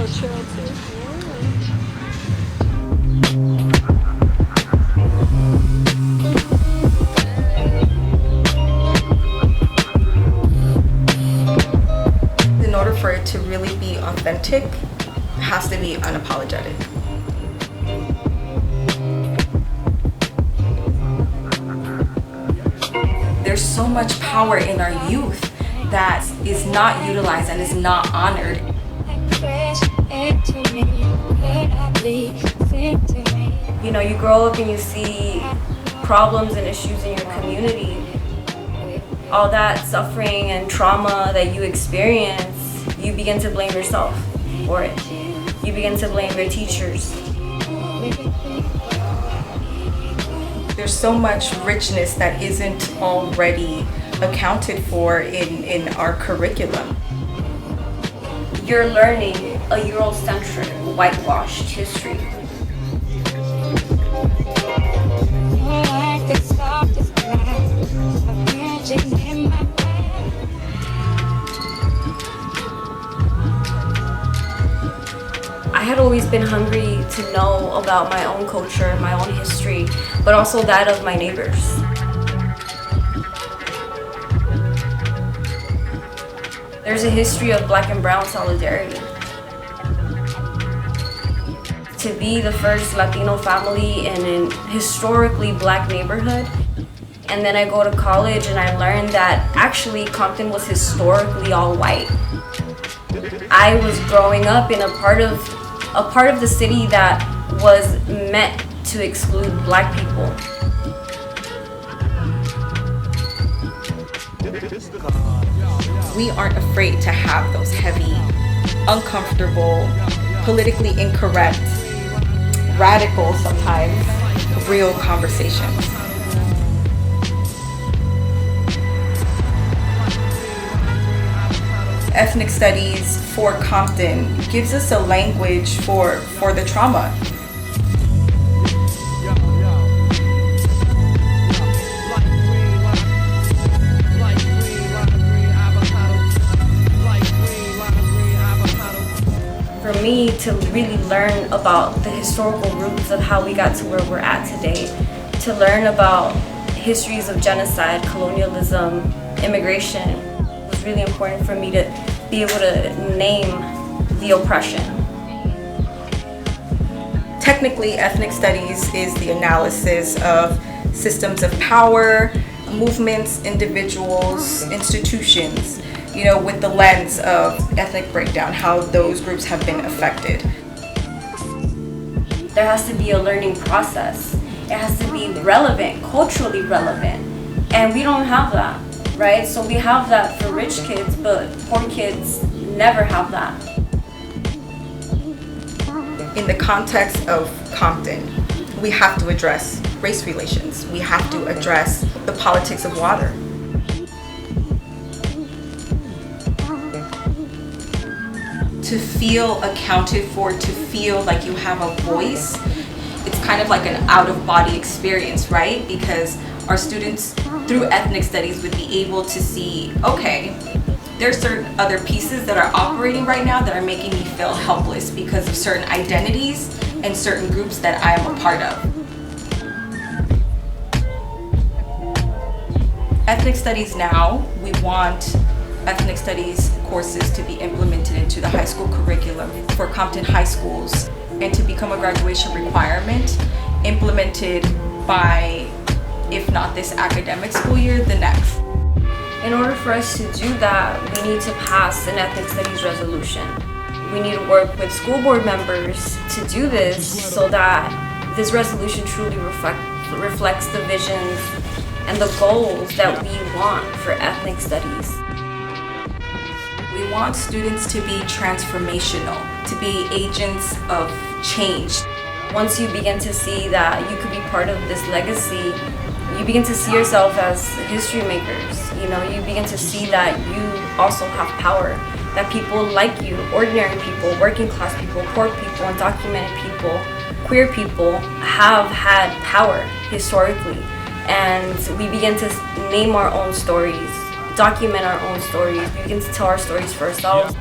In order for it to really be authentic, it has to be unapologetic. There's so much power in our youth that is not utilized and is not honored. You know, you grow up and you see problems and issues in your community. All that suffering and trauma that you experience, you begin to blame yourself for it. You begin to blame your teachers. There's so much richness that isn't already accounted for in our curriculum. You're learning a Eurocentric, whitewashed history. I had always been hungry to know about my own culture, my own history, but also that of my neighbors. There's a history of Black and brown solidarity. To be the first Latino family in an historically Black neighborhood, and then I go to college and I learned that actually Compton was historically all white. I was growing up in a part of the city that was meant to exclude Black people. We aren't afraid to have those heavy, uncomfortable, politically incorrect, radical sometimes, real conversations. Ethnic studies for Compton gives us a language for the trauma. For me to really learn about the historical roots of how we got to where we're at today, to learn about histories of genocide, colonialism, immigration, was really important for me to be able to name the oppression. Technically, ethnic studies is the analysis of systems of power, movements, individuals, institutions, you know, with the lens of ethnic breakdown, how those groups have been affected. There has to be a learning process. It has to be relevant, culturally relevant, and we don't have that. Right? So we have that for rich kids, but poor kids never have that. In the context of Compton, we have to address race relations. We have to address the politics of water. To feel accounted for, to feel like you have a voice, it's kind of like an out-of-body experience, right? Because our students through ethnic studies would be able to see, okay, there's certain other pieces that are operating right now that are making me feel helpless because of certain identities and certain groups that I am a part of. Ethnic studies now, we want ethnic studies courses to be implemented into the high school curriculum for Compton high schools and to become a graduation requirement implemented by, if not this academic school year, the next. In order for us to do that, we need to pass an ethnic studies resolution. We need to work with school board members to do this so that this resolution truly reflects the visions and the goals that we want for ethnic studies. We want students to be transformational, to be agents of change. Once you begin to see that you could be part of this legacy, you begin to see yourself as history makers. You know, you begin to see that you also have power, that people like you, ordinary people, working class people, poor people, undocumented people, queer people have had power historically. And we begin to name our own stories, document our own stories. We begin to tell our stories for ourselves.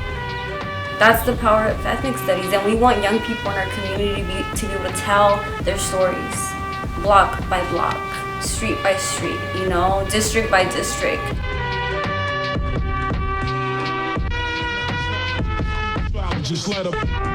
That's the power of ethnic studies, and we want young people in our community to be able to tell their stories, block by block, street by street, you know, district by district. Just let 'em.